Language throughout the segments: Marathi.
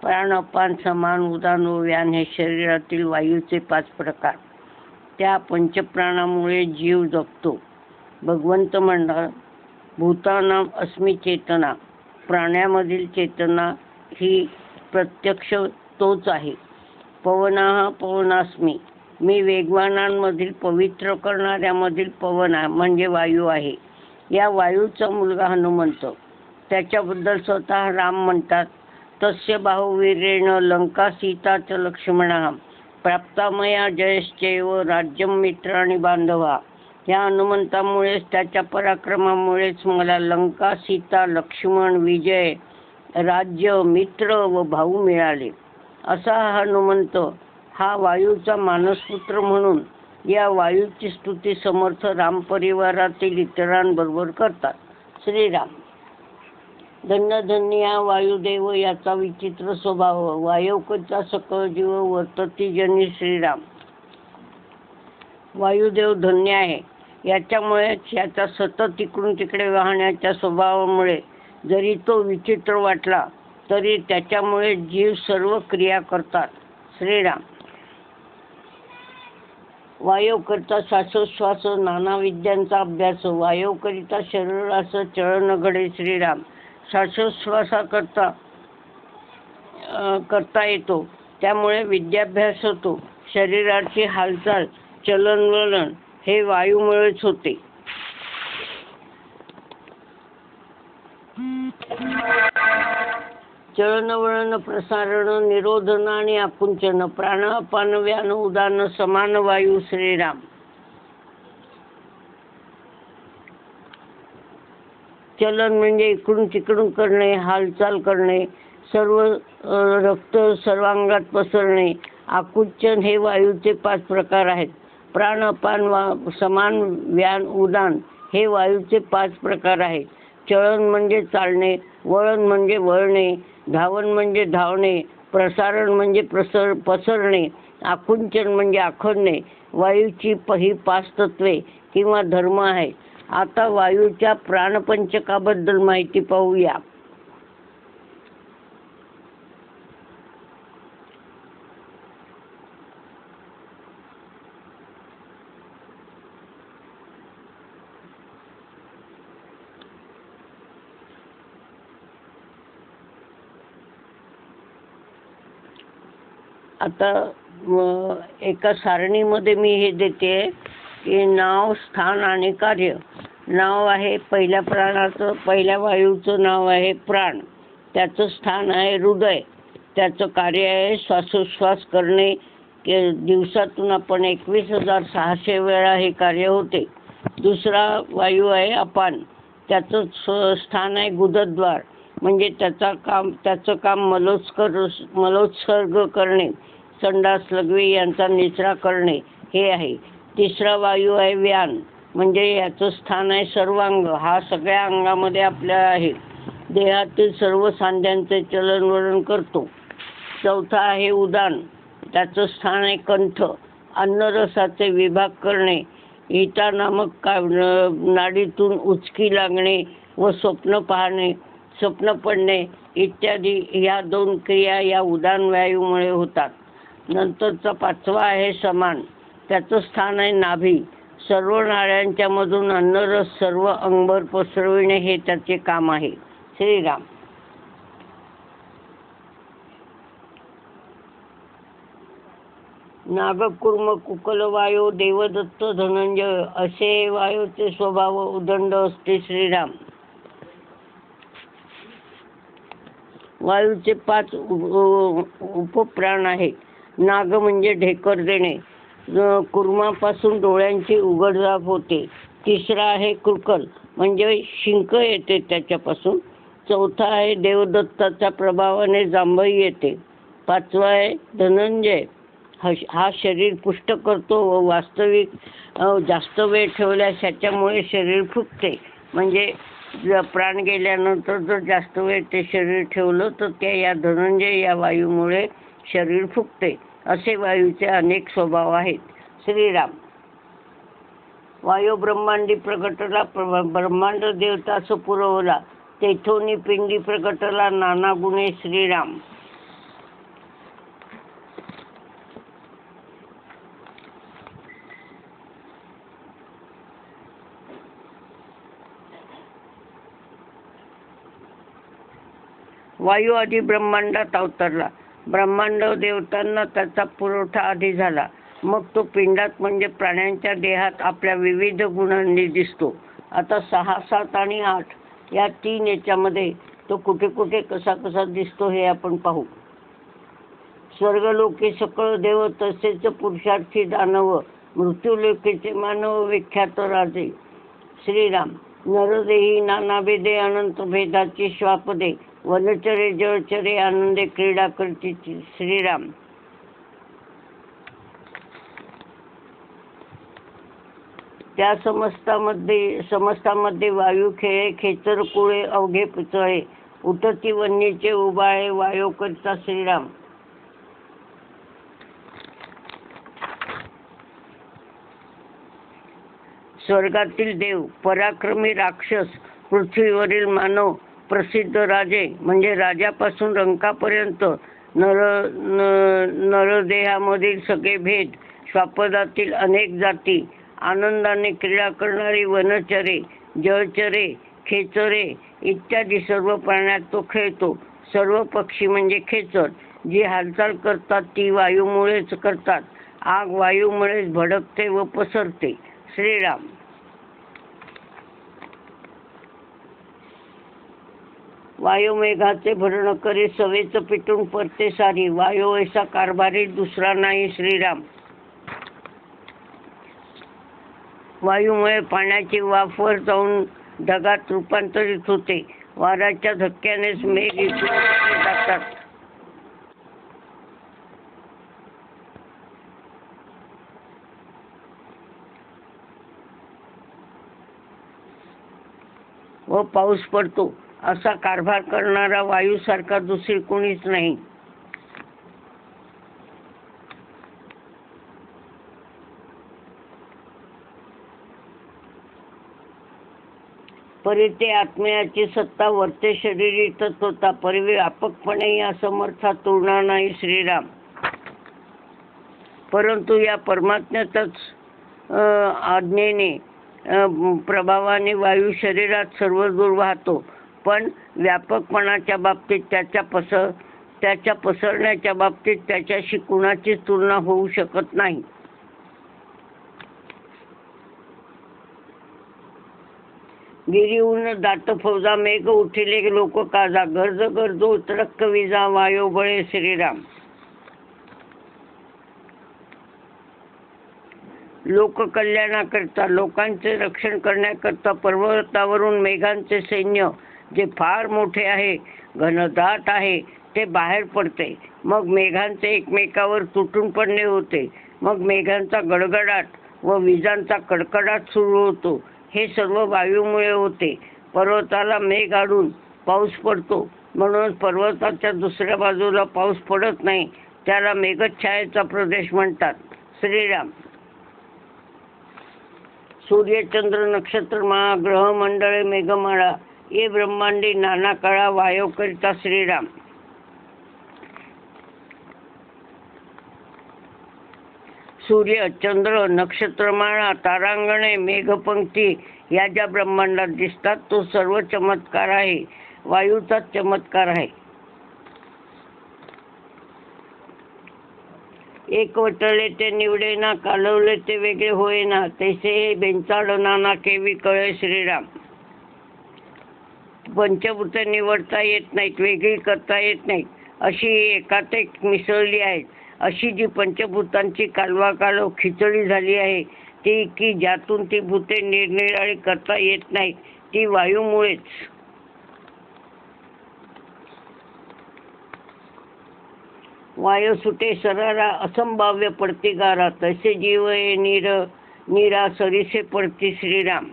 प्राण अपान समान उदान व व्यान हे शरीरातील वायूचे 5 प्रकार. त्या पंचप्राणामुळे जीव जगतो. भगवंत म्हणतात, भूतानां अस्मि चेतना. प्राण्यामधील चेतना ही प्रत्यक्ष तोच आहे. पवनाः पवनास्मि. मी वेगवानांमधील पवित्र करणाऱ्यामधील पवन म्हणजे वायू आहे. या वायूचा मुलगा हनुमंत. त्याच्याबद्दल स्वतः राम म्हणतात, तस्य बाहुवीर्येण लंका सीता च लक्ष्मणः प्राप्ता मया जयश्चैव राज्यं मित्राणि बांधवा. या हनुमंतामुळेच, त्याच्या पराक्रमामुळेच मला लंका, सीता, लक्ष्मण, विजय, राज्य, मित्र व भाऊ मिळाले. असा हा हनुमंत हा वायूचा मानसपुत्र म्हणून या वायूची स्तुती समर्थ राम परिवारातील इतरांबरोबर करतात. श्रीराम. धन्य धन्य हा वायुदेव, याचा विचित्र स्वभाव. वायुकचा सकळ जीव वर्तती जनी. श्रीराम. वायुदेव धन्य आहे. याच्यामुळेच याचा सतत इकडून तिकडे वाहण्याच्या स्वभावामुळे जरी तो विचित्र वाटला तरी त्याच्यामुळे जीव सर्व क्रिया करतात. श्रीराम. वायुकरिता श्वासोश्वास नाना विद्यांचा अभ्यास. वायुकरिता शरीरास चळन घडे. श्रीराम. श्वासोश्वासाकरता करता येतो, त्यामुळे विद्याभ्यास होतो. शरीराची हालचाल चलनवलन हे वायूमुळेच होते. चलनवलन, प्रसारण, निरोधन आणि आकुंचन. प्राण अपान व्यान उदान समान वायू. श्रीराम. चलन म्हणजे इकडून तिकडून करणे, हालचाल करणे, सर्व रक्त सर्वांगात पसरणे. आकुंचन हे वायूचे 5 प्रकार आहेत. प्राण अपान समान व्यान उदान हे वायूचे 5 प्रकार आहेत. चलन म्हणजे चालणे, वळण म्हणजे वळणे, धावन म्हणजे धावणे, प्रसारण म्हणजे पसरणे, आकुंचन म्हणजे आखडणे. वायूची ही 5 तत्वे किंवा धर्म आहेत. आता वायूच्या प्राणपंचकाबद्दल माहिती पाहूया. आता एका सारणीमध्ये मी हे देते की नाव, स्थान आणि कार्य. नाव आहे पहिल्या प्राणाचं, पहिल्या वायूचं नाव आहे प्राण. त्याचं स्थान आहे हृदय. त्याचं कार्य आहे श्वासोश्वास करणे. दिवसातून आपण 21,600 वेळा हे कार्य होते. दुसरा वायू आहे अपान. त्याचं स्थान आहे गुदद्वार, म्हणजे त्याचं काम मलोत्सर्ग करणे, संडास, लघवी यांचा निचरा करणे हे आहे. तिसरा वायू आहे व्यान, म्हणजे याचं स्थान आहे सर्वांग. हा सगळ्या अंगामध्ये आपल्या आहे. देहातील सर्व सांध्यांचे चलनवलन करतो. चौथा आहे उदान. त्याचं स्थान आहे कंठ. अन्नरसाचे विभाग करणे, हिता नामक नाडीतून उचकी लागणे व स्वप्न पाहणे, स्वप्न पडणे इत्यादी ह्या 2 क्रिया या उदान वायूमुळे होतात. नंतरचा 5वा आहे समान. त्याचं स्थान आहे नाभी. सर्व नाड्यांच्या मधून अन्नरस सर्व अंगभर पसरविणे हे त्याचे काम आहे. श्रीराम. नागकुर्म कुकल वायो देवदत्त धनंजय असे वायूचे स्वभाव उदंड असते. श्रीराम. वायूचे 5 उपप्राण आहेत. नाग म्हणजे ढेकर देणे. कुर्मापासून डोळ्यांची उघडझाप होते. तिसरा आहे कुकल, म्हणजे शिंक येते त्याच्यापासून. चौथा आहे देवदत्ताच्या प्रभावाने जांभई येते. 5वा आहे धनंजय. हा शरीर पुष्ट करतो व वास्तविक जास्त वेळ ठेवल्यास ह्याच्यामुळे शरीर फुगते. म्हणजे प्राण गेल्यानंतर जर जास्त वेळ ते शरीर ठेवलं तर त्या या धनंजय या वायूमुळे शरीर फुगते. असे वायूचे अनेक स्वभाव आहेत. श्रीराम. वायू ब्रह्मांडी प्रगटला, ब्रह्मांड देवतास पुरवला, तेथोनी पिंडी प्रगटला नाना गुणे. श्रीराम. वायू आधी ब्रह्मांडात अवतरला. ब्रह्मांड देवतांना त्याचा पुरवठा आधी झाला. मग तो पिंडात म्हणजे प्राण्यांच्या देहात आपल्या विविध गुणांनी दिसतो. आता 6, 7 आणि 8 या 3 याच्यामध्ये तो कुठे कुठे कसा कसा दिसतो हे आपण पाहू. स्वर्गलोके सकळ देव तसेच पुरुषार्थी दानव, मृत्यूलोकेचे मानव विख्यात राजे. श्रीराम. नरदेही नाना भेदे अनंत भेदाची श्वापदे, वनचरे जळचरे आनंदे क्रीडा करतीची. श्रीराम. त्या समस्तामध्ये वायू खेळे, खेचर कुळे अवघे पिचळे, उठती वन्नीचे उबाळे वायो करता. श्रीराम. स्वर्गातील देव, पराक्रमी राक्षस, पृथ्वीवरील मानव, प्रसिद्ध राजे म्हणजे राजापासून रंकापर्यंत, नरदेहामधील सगळे भेद, श्वापदातील अनेक जाती, आनंदाने क्रीडा करणारी वनचरे, जळचरे, खेचरे इत्यादी सर्व प्राण्यात तो खेळतो. सर्व पक्षी म्हणजे खेचर, जी हालचाल करतात ती वायूमुळेच करतात. आग वायूमुळेच भडकते व पसरते. श्रीराम. वायू मेघाचे भरण करे, सवेच पिटून परते सारी, वायू ऐसा कारभारी दुसरा नाही. श्रीराम. वायूमुळे पाण्याची वाफ वर जाऊन ढगात रूपांतरित होते. वाऱ्याच्या धक्क्यानेच मेघ इकडे जातात. व पाऊस पडतो. असा कारभार करणारा वायूसारखा दुसरी कोणीच नाही. परिते आत्म्याची सत्ता वर्ते शरीरी तत्वता, परिव्यापकपणे या समर्था तुलना नाही. श्रीराम. परंतु या परमात्म्यातच आज्ञेने प्रभावाने वायू शरीरात सर्व दूर वाहतो. पण व्यापकपणाच्या बाबतीत त्याच्या पसरण्याच्या बाबतीत त्याच्याशी कुणाचीच तुलना होऊ शकत नाही. गिरीहून दाट फौजा मेघ उठिले लोक काजा, गरज गरजो उतरक्क विजा वायो बळे. श्रीराम. लोककल्याणाकरता, लोकांचे रक्षण करण्याकरता पर्वतावरून मेघांचे सैन्य, जे फार मोठे आहे, घनदाट आहे, ते बाहेर पडते. मग मेघांचे एकमेकावर तुटून पडणे होते. मग मेघांचा गडगडाट व विजांचा कडकडाट सुरू होतो. हे सर्व वायूमुळे होते. पर्वताला मेघ आडून पाऊस पडतो, म्हणून पर्वताच्या दुसऱ्या बाजूला पाऊस पडत नाही. त्याला मेघछायेचा प्रदेश म्हणतात. श्रीराम. सूर्य चंद्र नक्षत्र माळा, ग्रह मंडळे मेघमाळा, ये ब्रह्मांडी नाना काळा वायो करिता. श्रीराम. सूर्य, चंद्र, नक्षत्रमाळा, तारांगणे, मेघपंक्ती या ज्या ब्रह्मांडात दिसतात तो सर्व चमत्कार आहे. वायूचाच चमत्कार आहे. एकवटले ते निवडेना, कालवले ते वेगळे होईना, तैसे हे बेंचाड नाना केवी कळे. श्रीराम. पंचभूते निवडता येत नाहीत, वेगळी करता येत नाहीत, अशी एकात एक मिसळली आहेत. अशी जी पंचभूतांची कालवाकालव खिचडी झाली आहे ती की ज्यातून ती भूते निरनिराळी करता येत नाहीत, ती वायूमुळेच. वायू सुटे सरारा, असंभाव्य पडती गारा, तसे जीव ये नीरा सरीसे पडती. श्रीराम.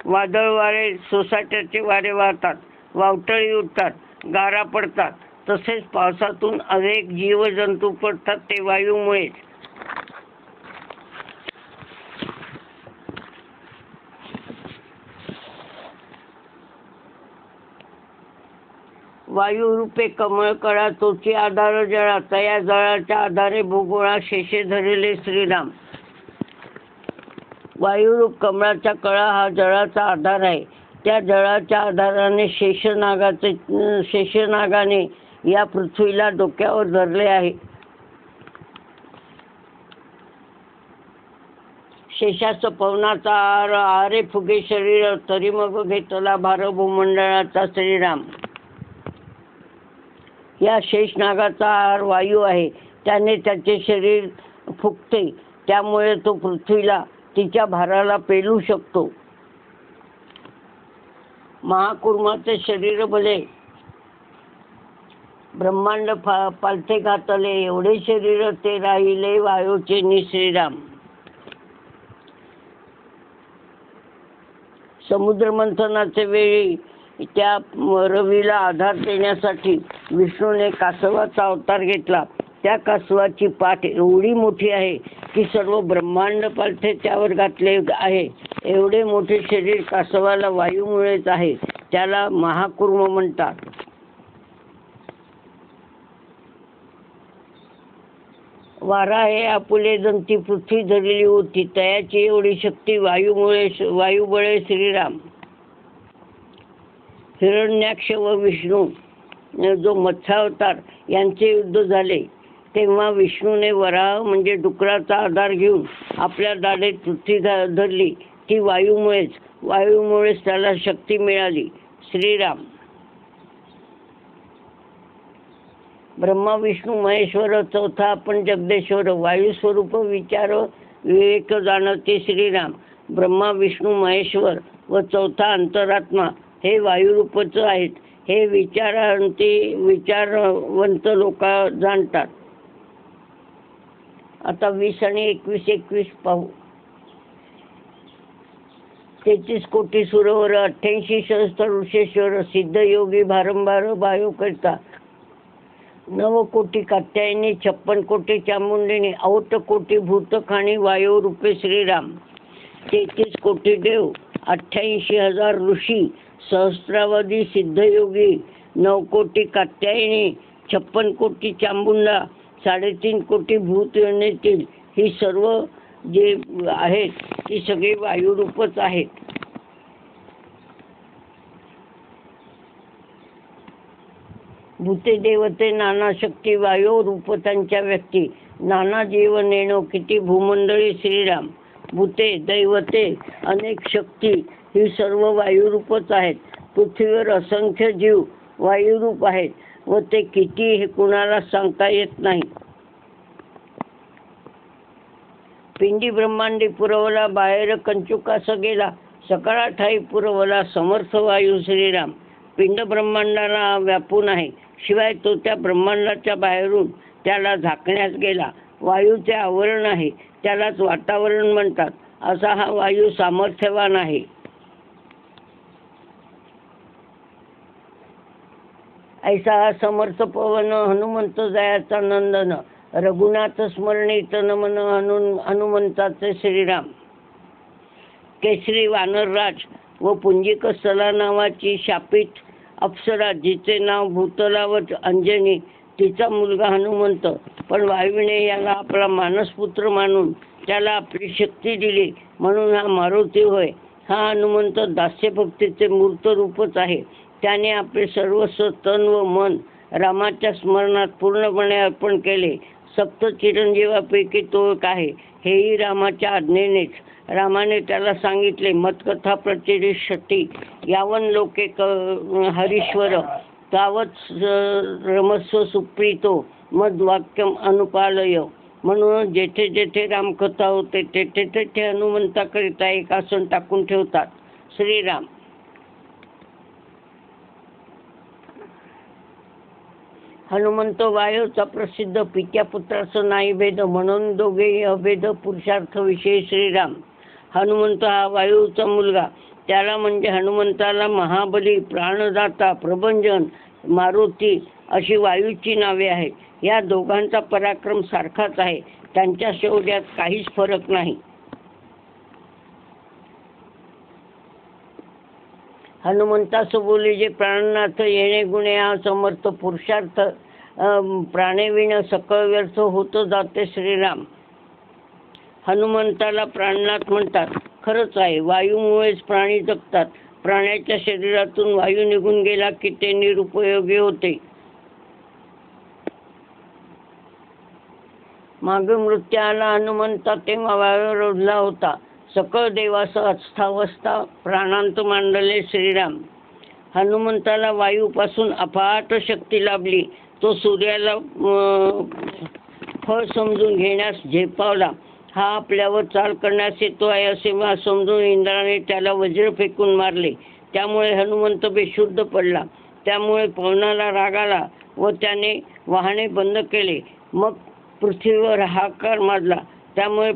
वादळ वारे, सोसाट्याचे वारे वाहतात, वावटळी उठतात, गारा पडतात. तसेच पावसातून अनेक जीवजंतू पडतात, ते वायूमुळेच. वायू रूपे कमळ कळा, तोची आधार जळा, तया जळाच्या आधारे भूगोळा शेषे धरिले. श्रीराम. वायुरूप कमळाचा कळा हा जळाचा आधार आहे. त्या जळाच्या आधाराने शेषनागाने या पृथ्वीला डोक्यावर धरले आहे. शेषाचं पवनाचा आरे फुगे शरीर, तरी मग घेतला भार भूमंडळाचा श्रीराम. या शेषनागाचा आहार वायू आहे, त्याने त्याचे शरीर फुगते, त्यामुळे तो पृथ्वीला तिच्या भाराला पेलू शकतो. महाकूर्माचे शरीर भले ब्रह्मांड पालथे घातले, एवढे शरीर ते राहिले वायूचे नि श्रीराम. समुद्र मंथनाचे वेळी त्या रवीला आधार देण्यासाठी विष्णूने कासवाचा अवतार घेतला. त्या कासवाची पाठ एवढी मोठी आहे की सर्व ब्रह्मांड पालथे त्यावर घातले आहे. एवढे मोठे शरीर कासवाला वायूमुळेच आहे, त्याला महाकूर्म म्हणतात. वारा हे आपुले दंती पृथ्वी धरली होती, तयाची एवढी शक्ती वायुबळे श्रीराम. हिरण्याक्ष व विष्णू जो मत्स्यावतार यांचे युद्ध झाले, तेव्हा विष्णूने वराह म्हणजे डुकराचा आधार घेऊन आपल्या दाढेत पृथ्वी धरली. ती वायूमुळेच त्याला शक्ती मिळाली. श्रीराम. ब्रह्मा विष्णू महेश्वर, चौथा आपण जगदेश्वर. वायू स्वरूप विचार विवेक जाणते श्रीराम. ब्रह्मा विष्णू महेश्वर व चौथा अंतरात्मा हे वायुरूपच आहेत. हे विचारवंत लोक जाणतात. आता 20 आणि 21 पाहू. 33 कोटी सुरवर, 88 सहस्त्र ऋषेश्वर, सिद्ध योगी भारंभार वायू करता. 9 कोटी कात्यायनी, 56 कोटी चामुंडिनी, 8 कोटी भूतखाणी वायू रूपे श्रीराम. 33 कोटी देव, 88,000 ऋषी, सहस्रावधी सिद्धयोगी, 9 कोटी कात्यायनी, 56 कोटी चामुंडा, 3.5 कोटी भूत योनीतील ही सर्व जे आहेत ती सगळी वायुरूपच आहेत. भूते देवते नाना शक्ती, वायू रूप त्यांच्या व्यक्ती. नाना जीव नेणो किती भूमंडळी श्रीराम. भूते दैवते अनेक शक्ती ही सर्व वायुरूपच आहेत. पृथ्वीवर असंख्य जीव वायुरूप आहेत व ते किती हे कुणाला सांगता येत नाही. पिंडी ब्रह्मांडी पुरवला, बाहेर कंचुकास गेला, सकाळा ठाई पुरवला समर्थ वायू श्रीराम. पिंड ब्रह्मांडाला व्यापून आहे, शिवाय तो त्या ब्रह्मांडाच्या बाहेरून त्याला झाकण्यास गेला. वायूचे आवरण आहे, त्यालाच वातावरण म्हणतात. असा हा वायू सामर्थ्यवान आहे. ऐसा हा समर्थ पवन, हनुमंत जयाचा नंदन. रघुनाथ स्मरणी तन मन हनुमंताचे श्रीराम. केसरी वानरराज व पुंजिक स्थला नावाची शापित अप्सरा, जिचे नाव भूतलावत अंजनी, तिचा मुलगा हनुमंत. पण वायूने याला आपला मानसपुत्र मानून त्याला आपली शक्ती दिली, म्हणून हा मारुती होय. हा हनुमंत दास्यभक्तीचे मूर्त रूपच आहे. त्याने आपले सर्वस्व तन व मन रामाच्या स्मरणात पूर्णपणे अर्पण केले. सप्त चिरंजीवापैकी तो एक आहे. हेही रामाच्या आज्ञेनेच. रामाने त्याला सांगितले, मतकथा प्रचिष्यति यावन लोके हरीश्वर, तावत रमस्व सुप्रीतो मद्वाक्यम अनुपालय. म्हणून जेथे जेथे रामकथा होते तेथे तेथे हनुमंताकरिता एक आसन टाकून ठेवतात. श्रीराम. हनुमंत वायूचा प्रसिद्ध, पित्या पुत्राचं नाही भेद, म्हणून दोघेही अभेद पुरुषार्थ विषयी श्रीराम. हनुमंत हा वायूचा मुलगा. त्याला म्हणजे हनुमंताला महाबली, प्राणदाता, प्रभंजन, मारुती अशी वायूची नावे आहेत. या दोघांचा पराक्रम सारखाच आहे. त्यांच्या शौर्यात काहीच फरक नाही. हनुमंतास बोली जे प्राणनाथ, येणे गुणे हा समर्थ पुरुषार्थ, प्राणेविण सकळ व्यर्थ होत जाते श्रीराम. हनुमंताला प्राणनाथ म्हणतात. खरंच आहे, वायूमुळेच प्राणी जगतात. प्राण्याच्या शरीरातून वायू निघून गेला की ते निरुपयोगी होते. मागे मृत्यू आला हनुमंता तेव्हा वायू रोधला होता. सकळ देवास अस्थावस्था प्राणांत मांडले श्रीराम. हनुमंताला वायूपासून अफाट शक्ती लाभली. तो सूर्याला फळ समजून घेण्यास झेपावला. हा आपल्यावर चाल करण्यास येतो आहे असे समजून इंद्राने त्याला वज्र फेकून मारले. त्यामुळे हनुमंत बेशुद्ध पडला. त्यामुळे पवनाला राग आला व त्याने वाहने बंद केले. मग पृथ्वीवर हाहाकार माजला. त्यामुळे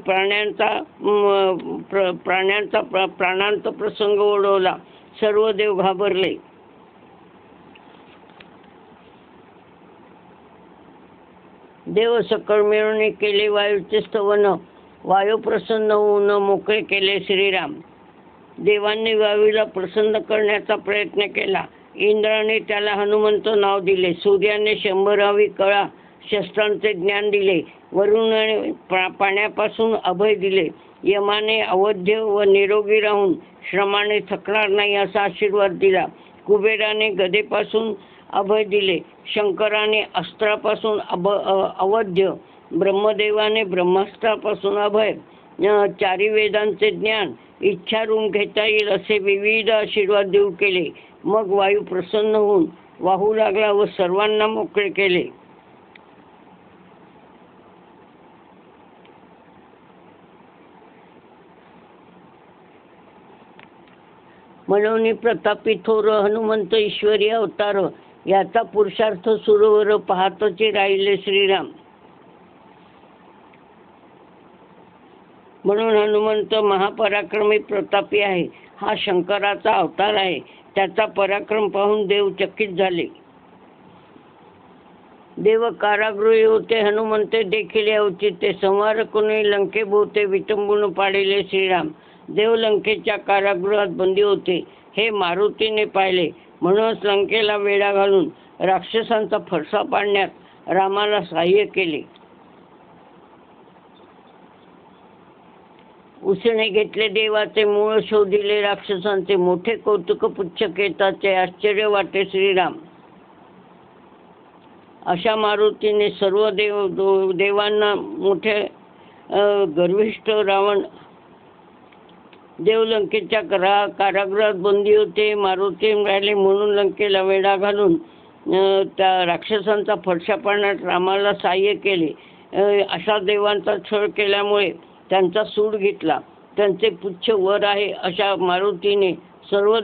प्राणांचा प्रसंग ओढवला. सर्व देव घाबरले. देव सकळ मिळवणे केले वायूचे स्तवन. वायू प्रसन्न होऊन मोकळे केले श्रीराम. देवांनी वायूला प्रसन्न करण्याचा प्रयत्न केला. इंद्राने त्याला हनुमंत नाव दिले. सूर्याने 100वी कळा शस्त्रांचे ज्ञान दिले. वरुणाने पाण्यापासून अभय दिले. यमाने अवध्य व निरोगी राहून श्रमाने थकणार नाही असा आशीर्वाद दिला. कुबेराने गदेपासून अभय दिले. शंकराने अस्त्रापासून अवध्य. ब्रह्मदेवाने ब्रह्मास्त्रापासून अभय. चारी वेदांचे ज्ञान इच्छा रूम घेता येईल असे विविध आशीर्वाद देऊ केले. मग वायू प्रसन्न होऊन वाहू लागला व सर्वांना मोकळे केले. मनोनी प्रतापी थोर हनुमंत ईश्वरी अवतार. याचा पुरुषार्थ सुरवर पाहतचे राहिले श्रीराम. म्हणून हनुमंत महापराक्रमी प्रतापी आहे. हा शंकराचा अवतार आहे. त्याचा पराक्रम पाहून देव चकित झाले. देव कारागृही होते हनुमंते देखील औचित्य. संहार कोणी लंकेभोवते विटंबून पाडिले श्रीराम. देव लंकेच्या कारागृहात बंदी होते हे मारुतीने पाहिले. म्हणूनच लंकेला वेढा घालून राक्षसांचा फरसा पाडण्यात रामाला सहाय्य केले. उसने घेतले देवाचे मूळ शोधिले राक्षसांचे. मोठे कौतुक पुच्छ केताचे आश्चर्य वाटे श्रीराम. अशा मारुतीने सर्व देवांना मोठे गर्विष्ठ रावण देव लंकेच्या कारागृहात बंदी होते. मारुती राहिले म्हणून लंकेला वेढा घालून त्या राक्षसांचा फडशा पाडण्यात रामाला सहाय्य केले. अशा देवांचा छळ केल्यामुळे त्यांचा सूड घेतला. त्यांचे पुच्छ वर आहे अशा मारुतीचे सर्व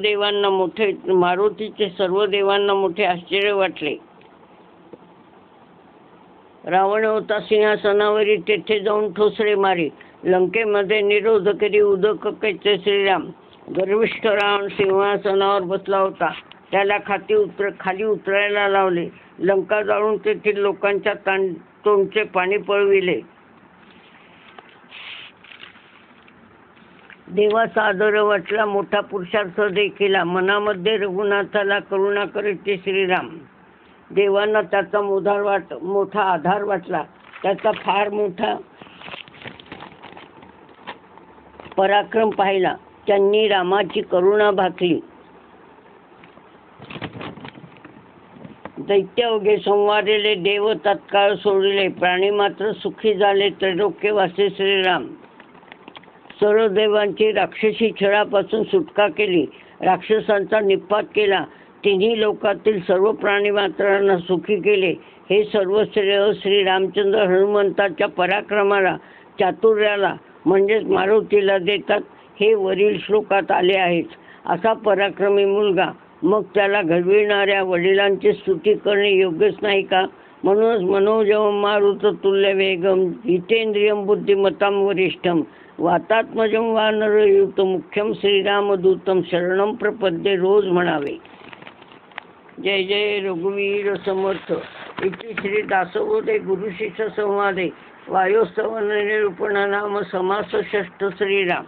देवांना मोठे आश्चर्य वाटले. रावण होता सिंहासनावरी. तेथे जाऊन ठोसरे मारे. लंकेमध्ये निरोध करी उदक कैचे श्रीराम. गर्विष्ठ रावण सिंहासनावर बसला होता. त्याला खाली उतरायला लावले. लंका जाळून तेथील लोकांच्या तोंडचे पाणी पळविले. देवाचा आदर वाटला. मोठा पुरुषार्थ देखील. मनामध्ये रघुनाथाला करुणा करीत श्रीराम. देवांना त्याचा मोठा आधार वाटला. त्याचा फार मोठा पराक्रम पाहिला. त्यांनी रामाची करुणा भाकली. दैत्य अवघे संवारले देव तत्काळ सोडले. प्राणी मात्र सुखी झाले त्रैलोक्यवासी श्रीराम. सर्व देवांची राक्षसी छळापासून सुटका केली. राक्षसांचा निपात केला. तिन्ही लोकातील सर्व प्राणी मात्रांना सुखी केले. हे सर्व श्रेय श्री रामचंद्र हनुमंताच्या पराक्रमाला चातुर्याला म्हणजेच मारुतीला देतात हे वरील श्लोकात आले आहेत. असा पराक्रमी मुलगा मग त्याला घडविणाऱ्या वडिलांची स्तुती करणे योग्यच नाही का? म्हणूनच मनोजवं मारुत तुल्य वेगम जितेंद्रियम बुद्धिमतां वरिष्ठम वातात्मजं वानरयुत मुख्यम श्रीरामदूतम शरणम प्रपद्ये रोज म्हणावे. जय जय रघुवीर समर्थ. इति श्री दासबोधे गुरुशिष्य संवादे वायोस्तव निरूपण नाम समास षष्ठ श्रीराम.